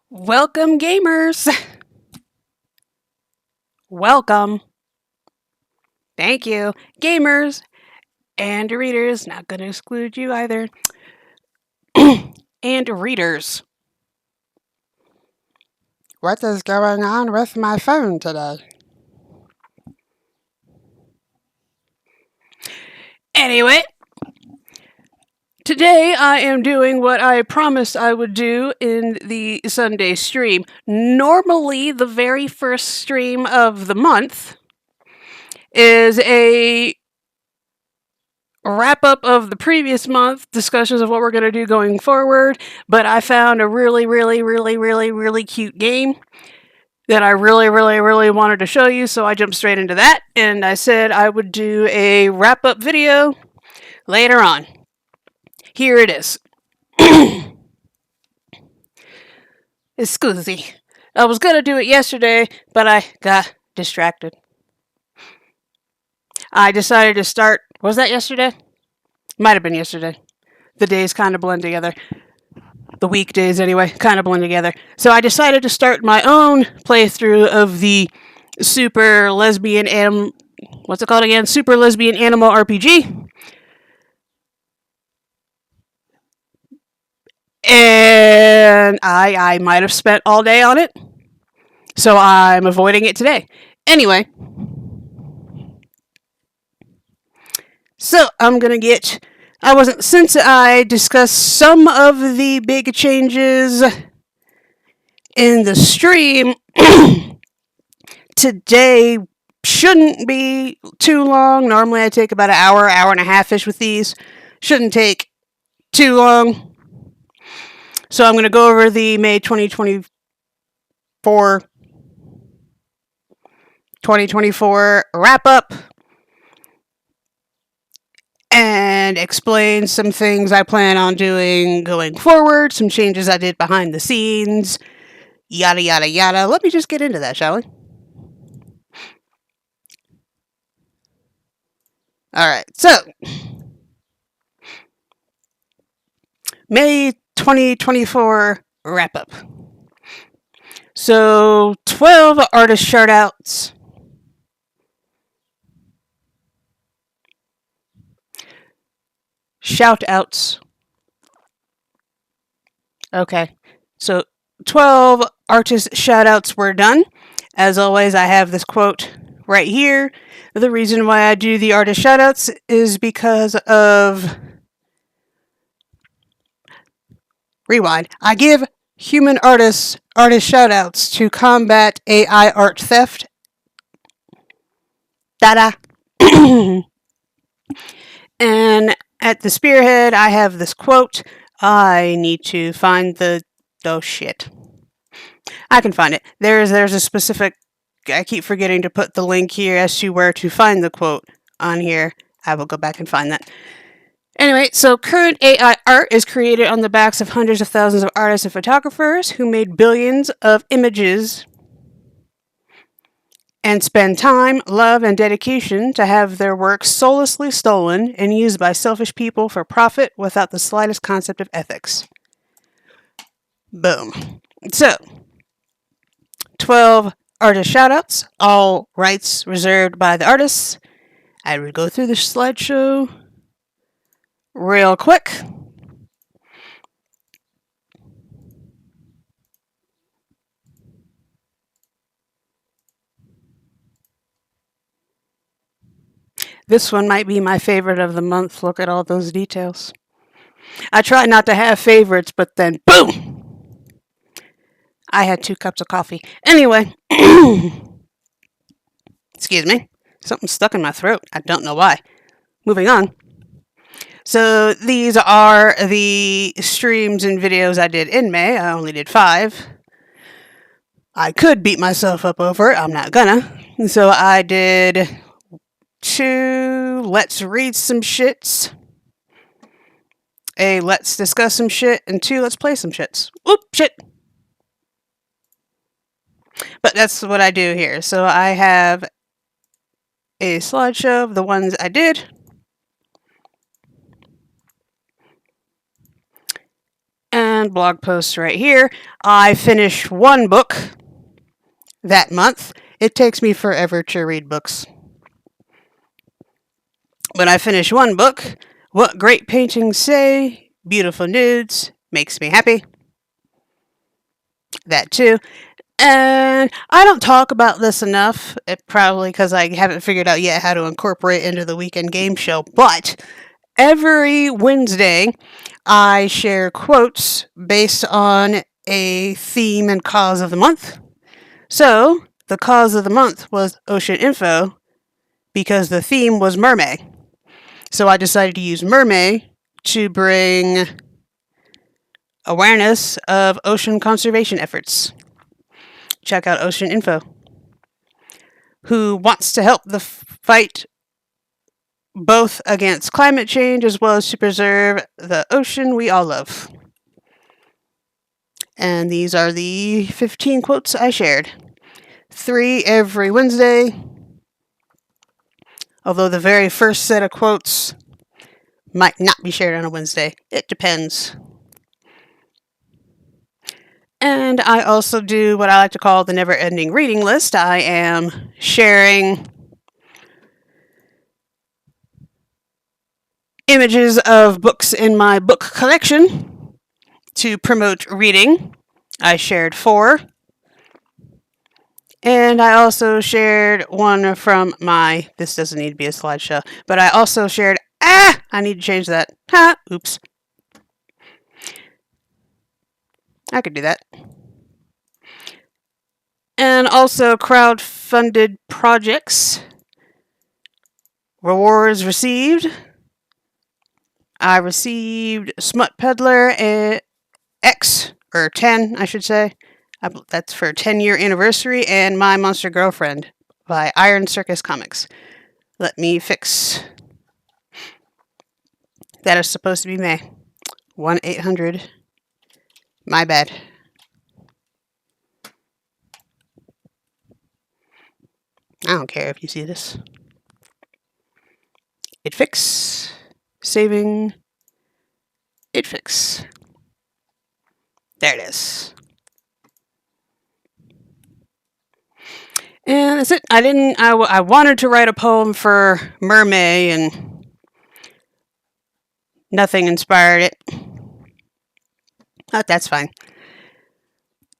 Welcome, gamers. Welcome. Thank you. Gamers and readers. Not going to exclude you either. And readers. What is going on with my phone today? Anyway, today I am doing what I promised I would do in the Sunday stream. Normally, the very first stream of the month is a wrap up of the previous month, discussions of what we're going to do going forward, but I found a really cute game that I really wanted to show you, so I jumped straight into that, and I said I would do a wrap up video later on. Here it is. Excuse. I was going to do it yesterday, but I got distracted. I decided to start. Was that yesterday? Might have been yesterday. The days kind of blend together. The weekdays, anyway, kind of blend together. So I decided to start my own playthrough of the Super Lesbian What's it called again? Super Lesbian Animal RPG. And I might have spent all day on it. So I'm avoiding it today. Anyway. So I'm going to get... Since I discussed some of the big changes in the stream, today shouldn't be too long. Normally I take about an hour and a half-ish with these. Shouldn't take too long. So I'm going to go over the May 2024 wrap-up and explain some things I plan on doing going forward, some changes I did behind the scenes, yada yada yada. Let me just get into that, shall we? Alright, so May 2024 wrap-up. So 12 artist shout-outs. Shout-outs. Okay, so 12 artist shout-outs were done. As always, I have this quote right here. The reason why I do the artist shout-outs is because of... Rewind. I give human artist shout-outs to combat AI art theft. Dada. And at the spearhead, I have this quote. I need to find oh shit. I can find it. There's a specific... I keep forgetting to put the link here as to where to find the quote on here. I will go back and find that. Anyway, so current AI art is created on the backs of hundreds of thousands of artists and photographers who made billions of images and spend time, love, and dedication to have their works soullessly stolen and used by selfish people for profit without the slightest concept of ethics. Boom. So, 12 artist shoutouts, all rights reserved by the artists. I would go through the slideshow real quick. This one might be my favorite of the month. Look at all those details. I try not to have favorites, but then boom! I had 2 cups of coffee. Anyway. Excuse me. Something stuck in my throat. I don't know why. Moving on. So these are the streams and videos I did in May. I only did 5. I could beat myself up over it. I'm not gonna. So I did 2 Let's Read Some Shits, a Let's Discuss Some Shit, and 2 Let's Play Some Shits. Oop, shit. But that's what I do here. So I have a slideshow of the ones I did. And blog posts right here. I finished one book that month. It takes me forever to read books. But I finished one book. What Great Paintings Say, Beautiful Nudes, makes me happy. That too. And I don't talk about this enough, probably because I haven't figured out yet how to incorporate into the weekend game show, but every Wednesday I share quotes based on a theme and cause of the month. So, the cause of the month was Ocean Info because the theme was mermaid. So I decided to use mermaid to bring awareness of ocean conservation efforts. Check out Ocean Info, who wants to help the fight both against climate change as well as to preserve the ocean we all love. And these are the 15 quotes I shared. 3 every Wednesday, although the very first set of quotes might not be shared on a Wednesday. It depends. And I also do what I like to call the never-ending reading list. I am sharing images of books in my book collection to promote reading. I shared 4. And I also shared one from my, this doesn't need to be a slideshow, but I also shared, I need to change that. Oops. I could do that. And also crowd-funded projects. Rewards received. I received Smut Peddler X, or 10, I should say. That's for a 10-year anniversary, and My Monster Girlfriend by Iron Circus Comics. Let me fix. That is supposed to be May. 1-800. My bad. I don't care if you see this. It fix. Saving. It fix. There it is. And that's it. I wanted to write a poem for Mermaid and nothing inspired it. But that's fine.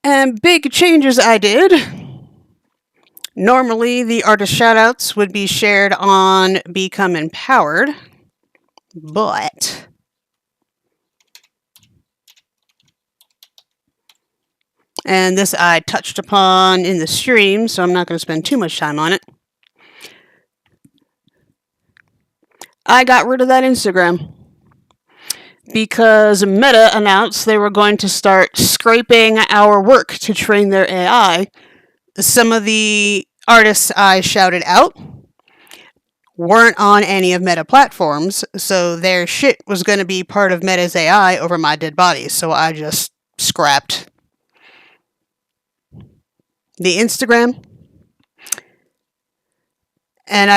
And big changes I did. Normally, the artist shoutouts would be shared on BecomEmpowered, but and this I touched upon in the stream, so I'm not going to spend too much time on it. I got rid of that Instagram because Meta announced they were going to start scraping our work to train their AI. Some of the artists I shouted out weren't on any of Meta platforms, so their shit was going to be part of Meta's AI over my dead bodies, so I just scrapped the Instagram. And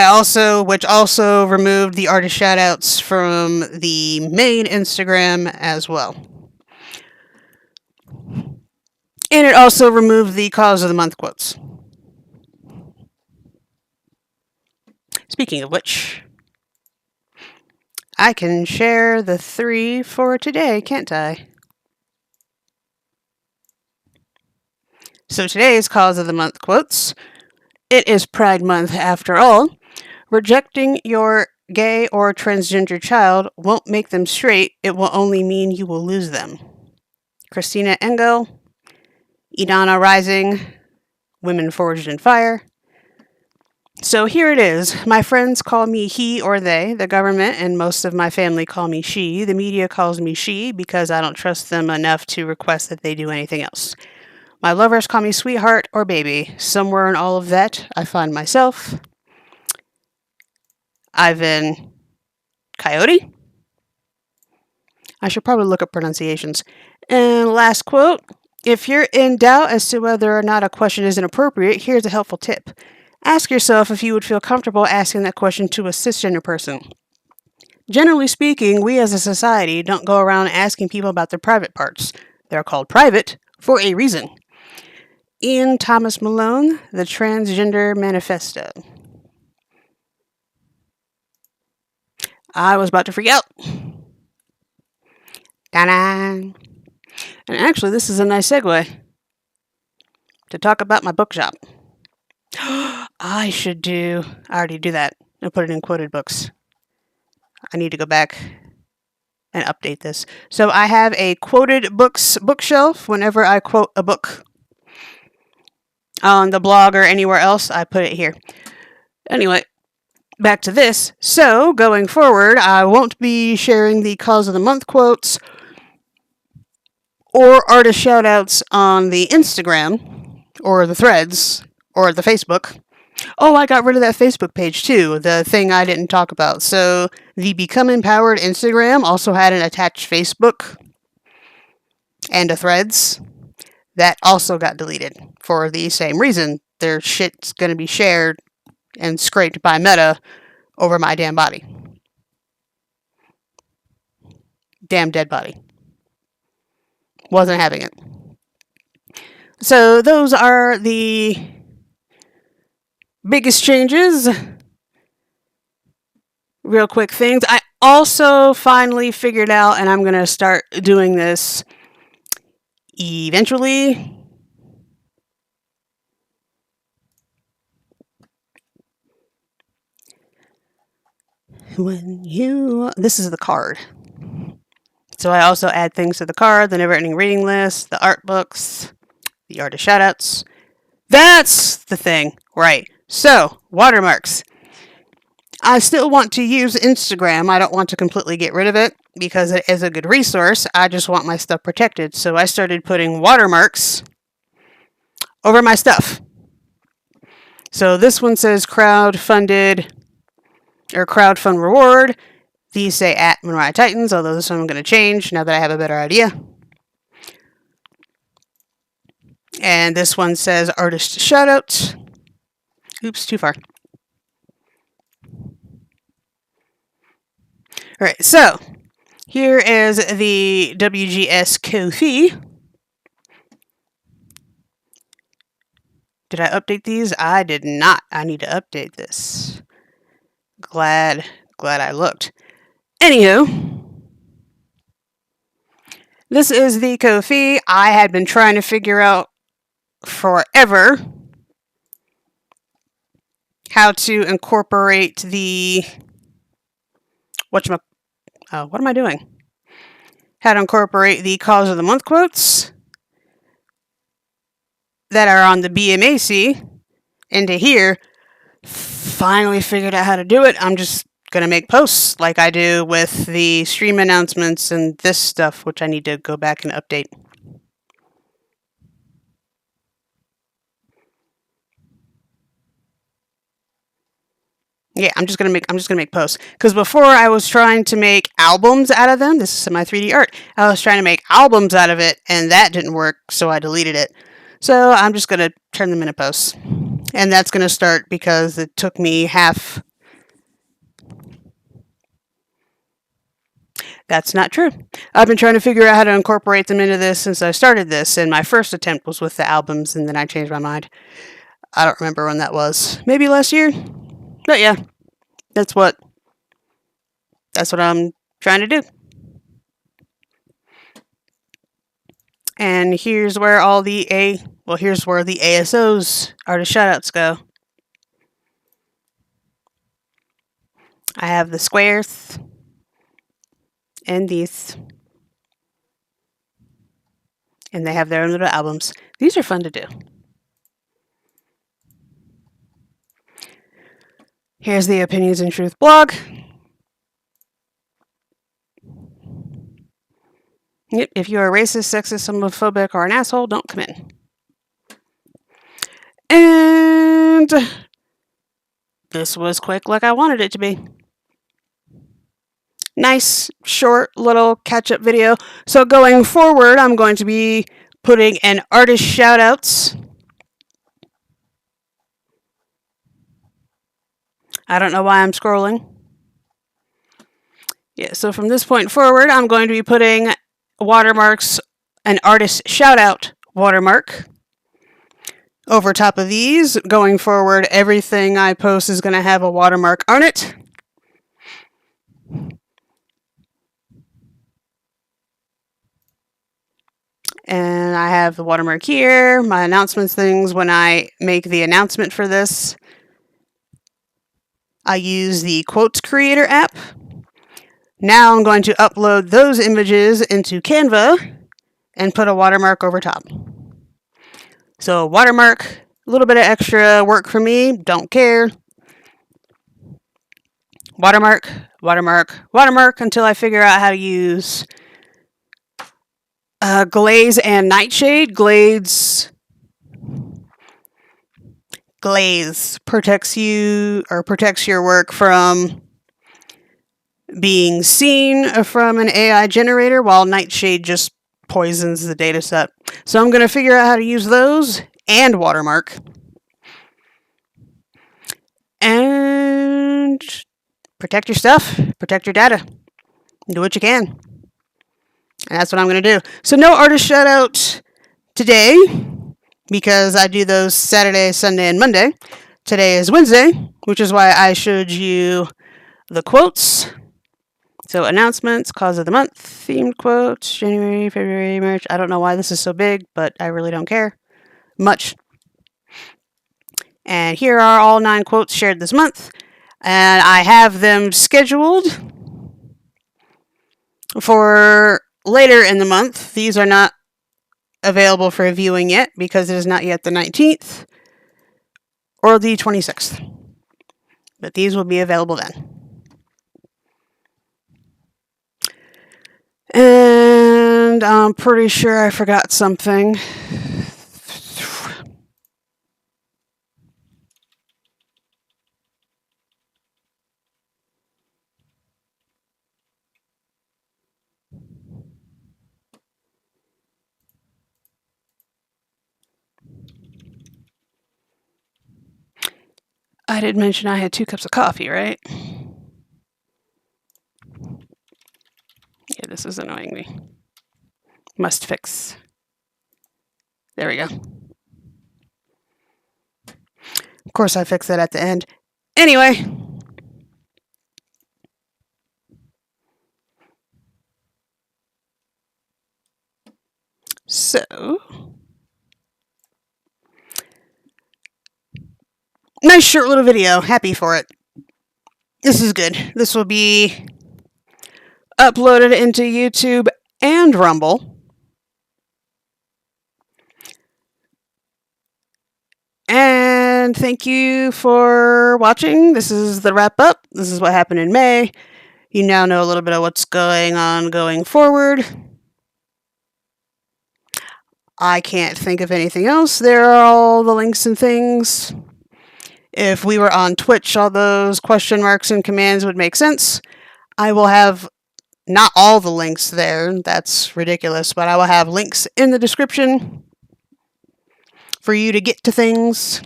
which also removed the artist shoutouts from the main Instagram as well. And it also removed the cause of the month quotes. Speaking of which, I can share the 3 for today, can't I? So today's cause of the month quotes. It is Pride Month after all. Rejecting your gay or transgender child won't make them straight. It will only mean you will lose them. Christina Engel, Idana Rising, Women Forged in Fire. So here it is. My friends call me he or they. The government and most of my family call me she. The media calls me she because I don't trust them enough to request that they do anything else. My lovers call me sweetheart or baby. Somewhere in all of that, I find myself. Ivan Coyote. I should probably look up pronunciations. And last quote. If you're in doubt as to whether or not a question is inappropriate, here's a helpful tip. Ask yourself if you would feel comfortable asking that question to a cisgender person. Generally speaking, we as a society don't go around asking people about their private parts. They're called private for a reason. Ian Thomas Malone, The Transgender Manifesto. I was about to freak out. Ta-da! And actually, this is a nice segue to talk about my bookshop. I already do that. I put it in quoted books. I need to go back and update this. So I have a quoted books bookshelf. Whenever I quote a book on the blog or anywhere else, I put it here. Anyway, back to this. So going forward, I won't be sharing the Cause of the Month quotes or artist shoutouts on the Instagram or the threads or the Facebook. Oh, I got rid of that Facebook page too, the thing I didn't talk about. So the BecomEmpowered Instagram also had an attached Facebook and a threads. That also got deleted for the same reason. Their shit's going to be shared and scraped by Meta over my damn body. Damn dead body. Wasn't having it. So those are the biggest changes. Real quick things. I also finally figured out, and I'm going to start doing this eventually. This is the card. So I also add things to the card, the never-ending reading list, the art books, the artist shoutouts. That's the thing, right? So, watermarks. I still want to use Instagram. I don't want to completely get rid of it because it is a good resource. I just want my stuff protected. So I started putting watermarks over my stuff. So this one says crowdfunded or crowdfund reward. These say at MonriaTitans, although this one I'm going to change now that I have a better idea. And this one says artist shoutout. Oops, too far. All right, so here is the WGS Ko-fi. Did I update these? I did not. I need to update this. Glad I looked. Anywho, this is the Ko-fi. I had been trying to figure out forever how to incorporate the what am I doing? How to incorporate the Cause of the Month quotes that are on the BMAC into here. Finally figured out how to do it. I'm just going to make posts like I do with the stream announcements and this stuff, which I need to go back and update. Yeah, I'm just gonna make posts because before I was trying to make albums out of them. This is my 3D art. I was trying to make albums out of it, and that didn't work, so I deleted it. So I'm just gonna turn them into posts, and that's gonna start because it took me half. That's not true. I've been trying to figure out how to incorporate them into this since I started this, and my first attempt was with the albums, and then I changed my mind. I don't remember when that was. Maybe last year. But yeah, that's what I'm trying to do. And here's where all here's where the ASOs, artist shoutouts, go. I have the squares and these. And they have their own little albums. These are fun to do. Here's the Opinions and Truth blog. Yep, if you're a racist, sexist, homophobic, or an asshole, don't come in. And this was quick like I wanted it to be. Nice, short, little catch-up video. So going forward, I'm going to be putting an artist shoutouts. I don't know why I'm scrolling. Yeah, so from this point forward, I'm going to be putting watermarks an artist shout-out watermark. Over top of these, going forward, everything I post is going to have a watermark on it. And I have the watermark here, my announcements things. When I make the announcement for this, I use the Quotes Creator app. Now I'm going to upload those images into Canva and put a watermark over top. So watermark, a little bit of extra work for me, don't care. Watermark, watermark, watermark until I figure out how to use Glaze and Nightshade. Glaze protects you or protects your work from being seen from an AI generator, while Nightshade just poisons the data set. So I'm going to figure out how to use those and watermark. And protect your stuff, protect your data. Do what you can. And that's what I'm going to do. So no artist shout out today, because I do those Saturday, Sunday, and Monday. Today is Wednesday, which is why I showed you the quotes. So announcements, cause of the month, themed quotes, January, February, March. I don't know why this is so big, but I really don't care much. And here are all 9 quotes shared this month. And I have them scheduled for later in the month. These are not available for viewing yet because it is not yet the 19th or the 26th. But these will be available then. And I'm pretty sure I forgot something. I did mention I had 2 cups of coffee, right? Yeah, this is annoying me. Must fix. There we go. Of course, I fix that at the end. Anyway. So. Nice short little video. Happy for it. This is good. This will be uploaded into YouTube and Rumble. And thank you for watching. This is the wrap up. This is what happened in May. You now know a little bit of what's going on going forward. I can't think of anything else. There are all the links and things. If we were on Twitch, all those question marks and commands would make sense. I will have not all the links there. That's ridiculous. But I will have links in the description for you to get to things,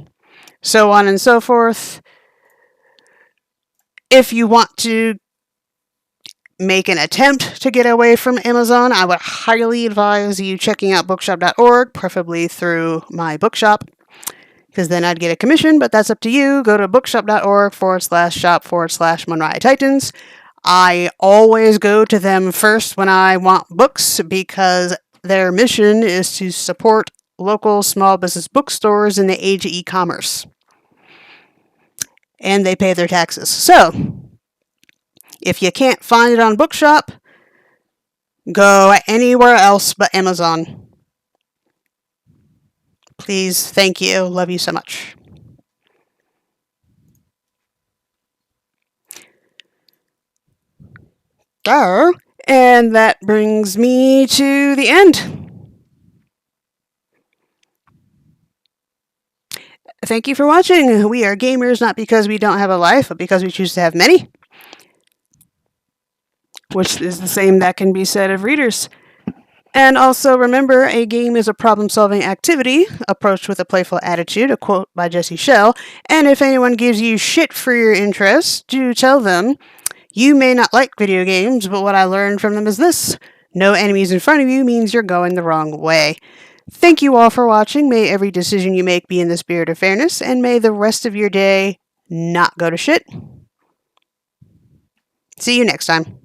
so on and so forth. If you want to make an attempt to get away from Amazon, I would highly advise you checking out bookshop.org, preferably through my bookshop, because then I'd get a commission, but that's up to you. Go to bookshop.org/shop/MonriaTitans. I always go to them first when I want books, because their mission is to support local small business bookstores in the age of e-commerce. And they pay their taxes. So, if you can't find it on Bookshop, go anywhere else but Amazon. Please, thank you. Love you so much. And that brings me to the end. Thank you for watching. We are gamers not because we don't have a life, but because we choose to have many. Which is the same that can be said of readers. And also remember, a game is a problem-solving activity approached with a playful attitude, a quote by Jesse Schell. And if anyone gives you shit for your interests, do tell them, you may not like video games, but what I learned from them is this: No enemies in front of you means you're going the wrong way. Thank you all for watching. May every decision you make be in the spirit of fairness, and may the rest of your day not go to shit. See you next time.